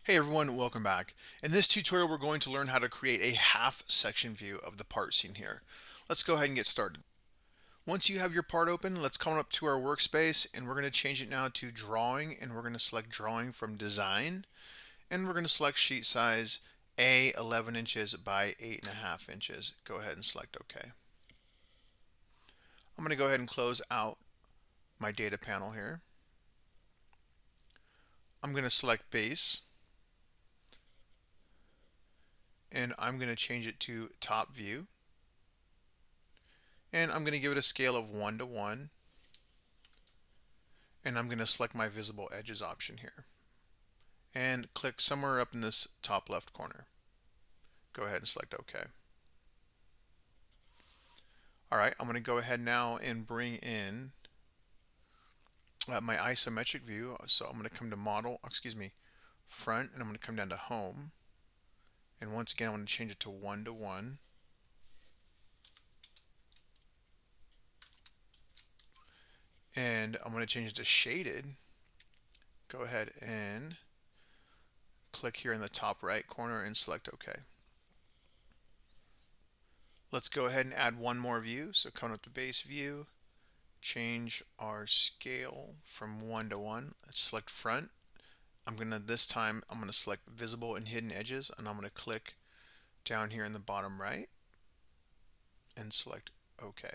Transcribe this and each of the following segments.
Hey everyone, welcome back. In this tutorial, we're going to learn how to create a half section view of the part seen here. Let's go ahead and get started. Once you have your part open, let's come up to our workspace and we're going to change it now to drawing, and we're going to select drawing from design, and we're going to select sheet size A 11 inches by 8.5 inches. Go ahead and select OK. I'm going to go ahead and close out my data panel here. I'm going to select base, and I'm going to change it to top view, and I'm going to give it a scale of 1 to 1, and I'm going to select my visible edges option here and click somewhere up in this top left corner. Go ahead and select OK. Alright, I'm going to go ahead now and bring in my isometric view. So I'm going to come to front, and I'm going to come down to home, and once again I'm going to change it to 1 to 1. And I'm going to change it to shaded. Go ahead and click here in the top right corner and select OK. Let's go ahead and add one more view. So come up to base view, change our scale from 1 to 1. Let's select front. This time I'm going to select visible and hidden edges, and I'm going to click down here in the bottom right and select OK.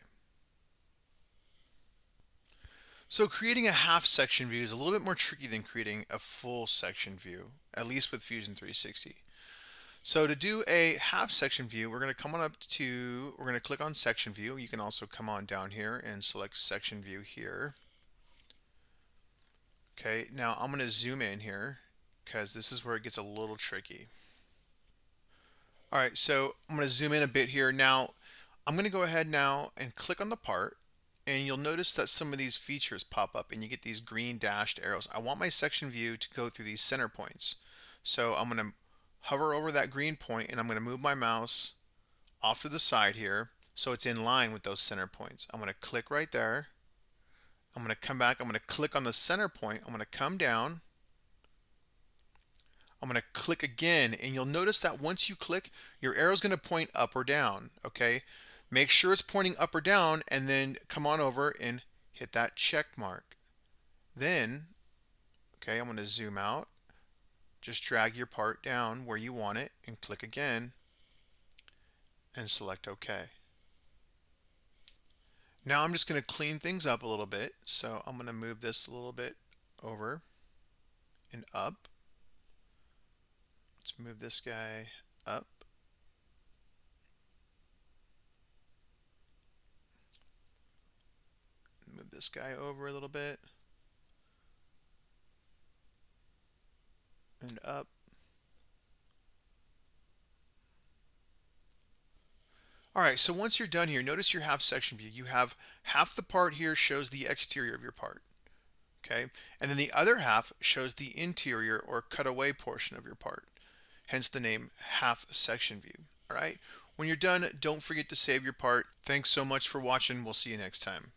So creating a half section view is a little bit more tricky than creating a full section view, at least with Fusion 360. So to do a half section view, we're going to come on up to, we're going to click on section view. You can also come on down here and select section view here. Okay, now I'm going to zoom in here because this is where it gets a little tricky. All right, so I'm going to zoom in a bit here. Now I'm going to go ahead now and click on the part, and you'll notice that some of these features pop up and you get these green dashed arrows. I want my section view to go through these center points. So I'm going to hover over that green point, and I'm going to move my mouse off to the side here so it's in line with those center points. I'm going to click right there. I'm going to come back. I'm going to click on the center point. I'm going to come down. I'm going to click again, and you'll notice that once you click, your arrow is going to point up or down. Okay, make sure it's pointing up or down, and then come on over and hit that check mark. Then, okay, I'm going to zoom out. Just drag your part down where you want it and click again and select OK. Now I'm just going to clean things up a little bit. So I'm going to move this a little bit over and up. Let's move this guy up. Move this guy over a little bit and up. Alright, so once you're done here, notice your half section view. You have half the part here shows the exterior of your part. Okay, and then the other half shows the interior or cutaway portion of your part. Hence the name half section view. Alright, when you're done, don't forget to save your part. Thanks so much for watching. We'll see you next time.